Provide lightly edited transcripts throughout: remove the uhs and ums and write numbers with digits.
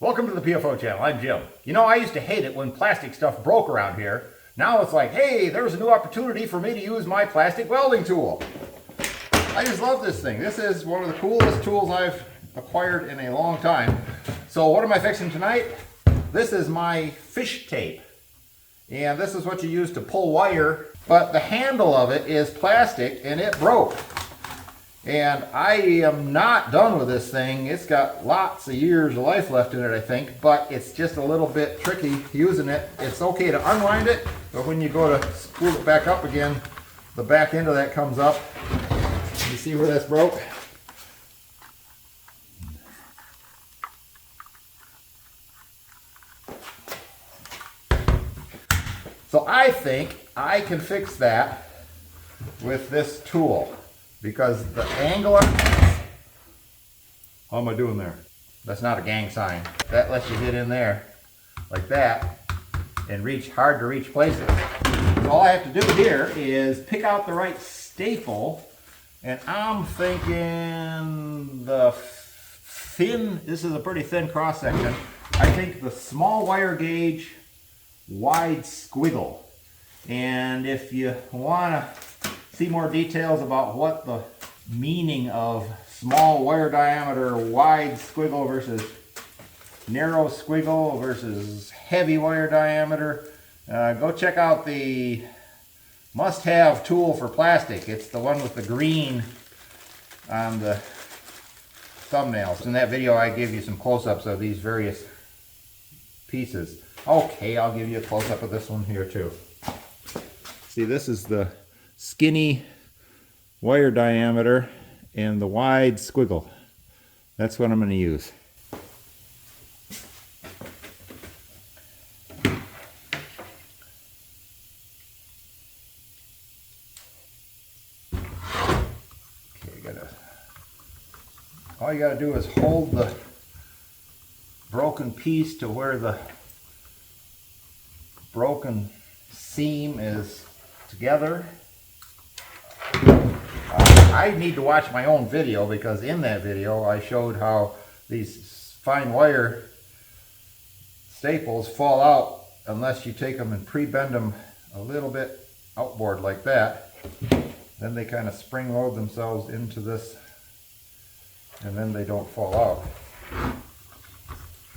Welcome to the PFO channel. I'm Jim. You know, I used to hate it when plastic stuff broke around here. Now it's like, hey, there's a new opportunity for me to use my plastic welding tool. I just love this thing. This is one of the coolest tools I've acquired in a long time. So what am I fixing tonight? This is my fish tape. And this is what you use to pull wire. But the handle of it is plastic and it broke. And I am not done with this thing. It's got lots of years of life left in it, I think, but it's just a little bit tricky using it. It's okay to unwind it, but when you go to spool it back up again, the back end of that comes up. You see where that's broke? So I think I can fix that with this tool. Because the angle of... How am I doing there? That's not a gang sign. That lets you get in there like that and reach hard to reach places. So all I have to do here is pick out the right staple, and I'm thinking this is a pretty thin cross section. I think the small wire gauge wide squiggle. And if you want to see more details about what the meaning of small wire diameter wide squiggle versus narrow squiggle versus heavy wire diameter, go check out the must-have tool for plastic. It's the one with the green on the thumbnails. In that video I gave you some close-ups of these various pieces. Okay, I'll give you a close-up of this one here too. See, this is the skinny wire diameter and the wide squiggle. That's what I'm going to use. Okay, all you got to do is hold the broken piece to where the broken seam is together. I need to watch my own video because in that video I showed how these fine wire staples fall out unless you take them and pre-bend them a little bit outboard like that. Then they kind of spring load themselves into this and then they don't fall out.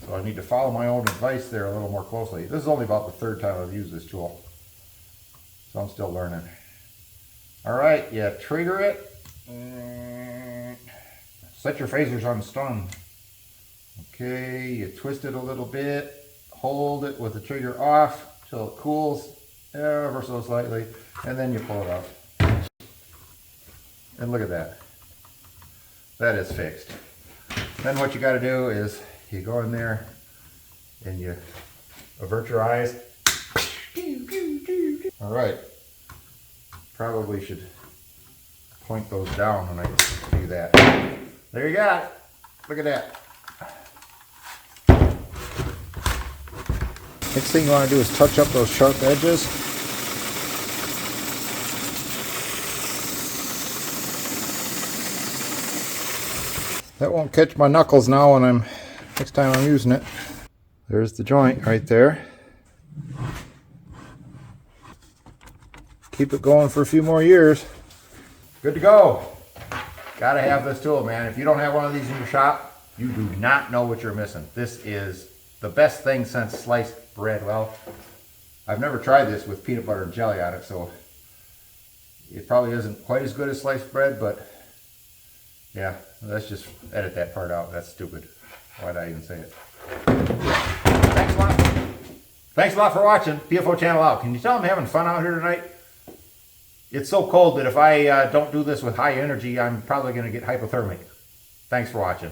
So I need to follow my own advice there a little more closely. This is only about the third time I've used this tool, so I'm still learning. Alright, you trigger it. Set your phasers on stun. Okay, you twist it a little bit. Hold it with the trigger off till it cools ever so slightly. And then you pull it out. And look at that. That is fixed. Then what you got to do is you go in there and you avert your eyes. Alright. Probably should point those down when I do that. There you got it. Look at that. Next thing you want to do is touch up those sharp edges. That won't catch my knuckles now when next time I'm using it. There's the joint right there. Keep it going for a few more years. Good to go. Gotta have this tool, man. If you don't have one of these in your shop, you do not know what you're missing. This is the best thing since sliced bread. Well, I've never tried this with peanut butter and jelly on it, so it probably isn't quite as good as sliced bread, but yeah, let's just edit that part out. That's stupid. Why'd I even say it? Thanks a lot. Thanks a lot for watching. PFO channel out. Can you tell I'm having fun out here tonight? It's so cold that if I don't do this with high energy, I'm probably going to get hypothermic. Thanks for watching.